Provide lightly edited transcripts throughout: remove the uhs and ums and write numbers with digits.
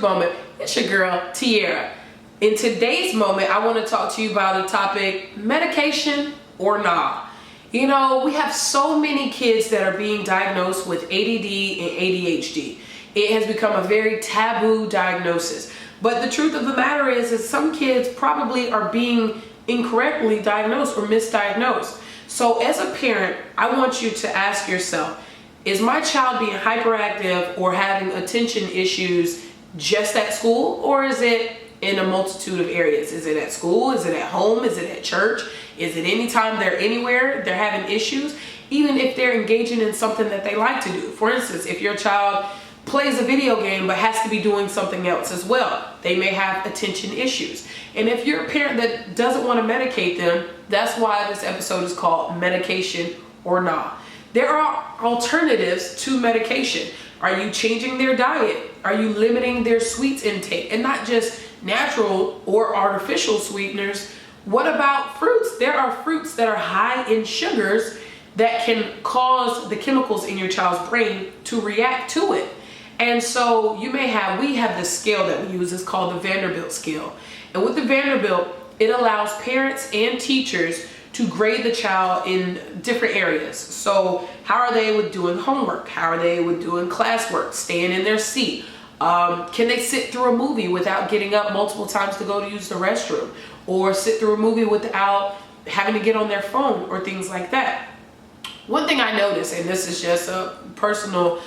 Moment. It's your girl, Tiara. In today's moment, I want to talk to you about a topic, medication or nah. You know, we have so many kids that are being diagnosed with ADD and ADHD. It has become a very taboo diagnosis. But the truth of the matter is that some kids probably are being incorrectly diagnosed or misdiagnosed. So as a parent, I want you to ask yourself, is my child being hyperactive or having attention issues just at school, or is it in a multitude of areas? Is it at school? Is it at home? Is it at church? Is it anytime they're anywhere, they're having issues? Even if they're engaging in something that they like to do. For instance, if your child plays a video game but has to be doing something else as well, they may have attention issues. And if you're a parent that doesn't want to medicate them, that's why this episode is called Medication or Nah. There are alternatives to medication. Are you changing their diet? Are you limiting their sweets intake? And not just natural or artificial sweeteners. What about fruits? There are fruits that are high in sugars that can cause the chemicals in your child's brain to react to it. And so we have this scale that we use. It's called the Vanderbilt scale. And with the Vanderbilt, it allows parents and teachers to grade the child in different areas. So how are they with doing homework? How are they with doing classwork, staying in their seat? Can they sit through a movie without getting up multiple times to go to use the restroom? Or sit through a movie without having to get on their phone or things like that? One thing I noticed, and this is just a personal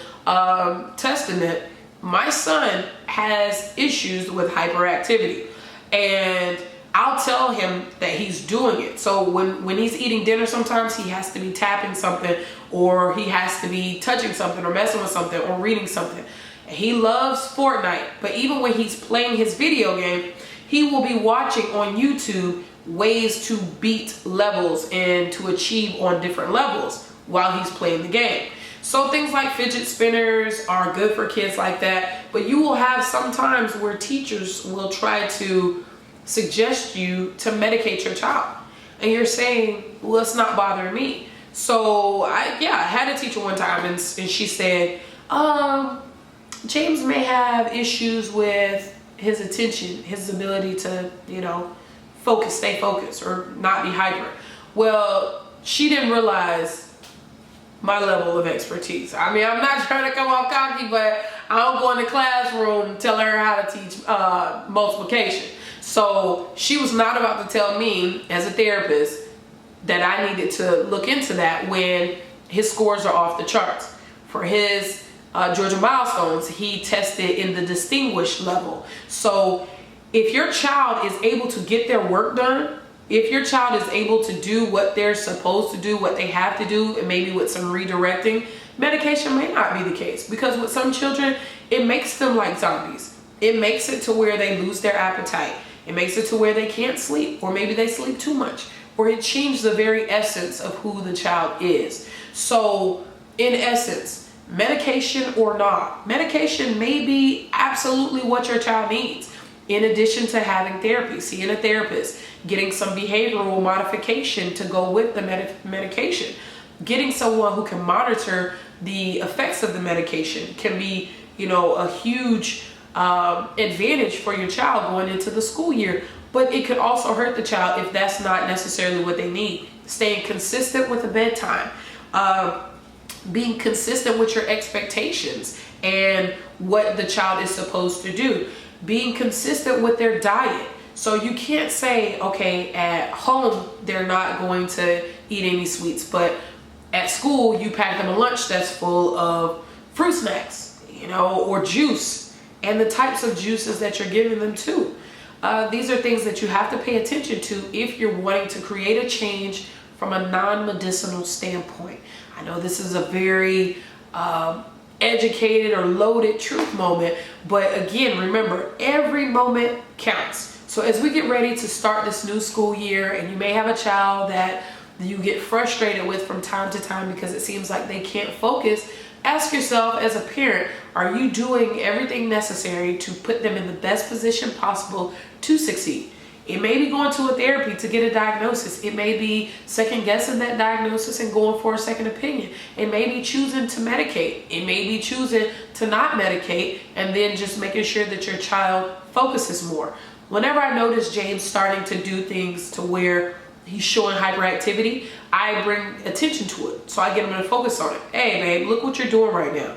testament, my son has issues with hyperactivity. And I'll tell him that he's doing it. So when he's eating dinner, sometimes he has to be tapping something, or he has to be touching something, or messing with something, or reading something. And he loves Fortnite, but even when he's playing his video game, he will be watching on YouTube ways to beat levels and to achieve on different levels while he's playing the game. So things like fidget spinners are good for kids like that, but you will have some times where teachers will try to suggest you to medicate your child, and you're saying, well, it's not bothering me. So I had a teacher one time, and she said, James may have issues with his attention, his ability to, stay focused or not be hyper. Well, she didn't realize my level of expertise. I mean, I'm not trying to come off cocky, but I don't go in the classroom telling her how to teach multiplication. So she was not about to tell me as a therapist that I needed to look into that when his scores are off the charts. For his Georgia milestones, he tested in the distinguished level. So if your child is able to get their work done, if your child is able to do what they're supposed to do, what they have to do, and maybe with some redirecting, medication may not be the case. Because with some children, it makes them like zombies. It makes it to where they lose their appetite. It makes it to where they can't sleep, or maybe they sleep too much, or it changes the very essence of who the child is. So in essence, medication or not, medication may be absolutely what your child needs. In addition to having therapy, seeing a therapist, getting some behavioral modification to go with the medication, getting someone who can monitor the effects of the medication can be, a huge advantage for your child going into the school year. But it could also hurt the child if that's not necessarily what they need. Staying consistent with the bedtime, being consistent with your expectations and what the child is supposed to do, being consistent with their diet. So you can't say, okay, at home they're not going to eat any sweets, but at school you pack them a lunch that's full of fruit snacks, or juice, and the types of juices that you're giving them too. These are things that you have to pay attention to if you're wanting to create a change from a non-medicinal standpoint. I know this is a very educated or loaded truth moment, but again, remember, every moment counts. So as we get ready to start this new school year, and you may have a child that you get frustrated with from time to time because it seems like they can't focus, ask yourself as a parent, are you doing everything necessary to put them in the best position possible to succeed? It may be going to a therapy to get a diagnosis. It may be second guessing that diagnosis and going for a second opinion. It may be choosing to medicate. It may be choosing to not medicate and then just making sure that your child focuses more. Whenever I notice James starting to do things to where he's showing hyperactivity, I bring attention to it. So I get him to focus on it. Hey, babe, look what you're doing right now.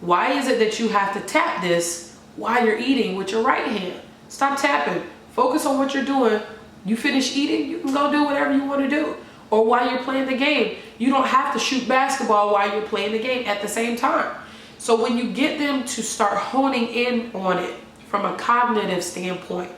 Why is it that you have to tap this while you're eating with your right hand? Stop tapping. Focus on what you're doing. You finish eating, you can go do whatever you want to do. Or while you're playing the game, you don't have to shoot basketball while you're playing the game at the same time. So when you get them to start honing in on it from a cognitive standpoint,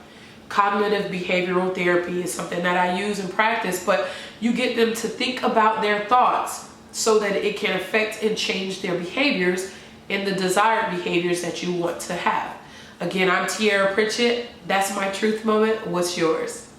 cognitive behavioral therapy is something that I use in practice, but you get them to think about their thoughts so that it can affect and change their behaviors and the desired behaviors that you want to have. Again, I'm Tiara Pritchett. That's my truth moment. What's yours?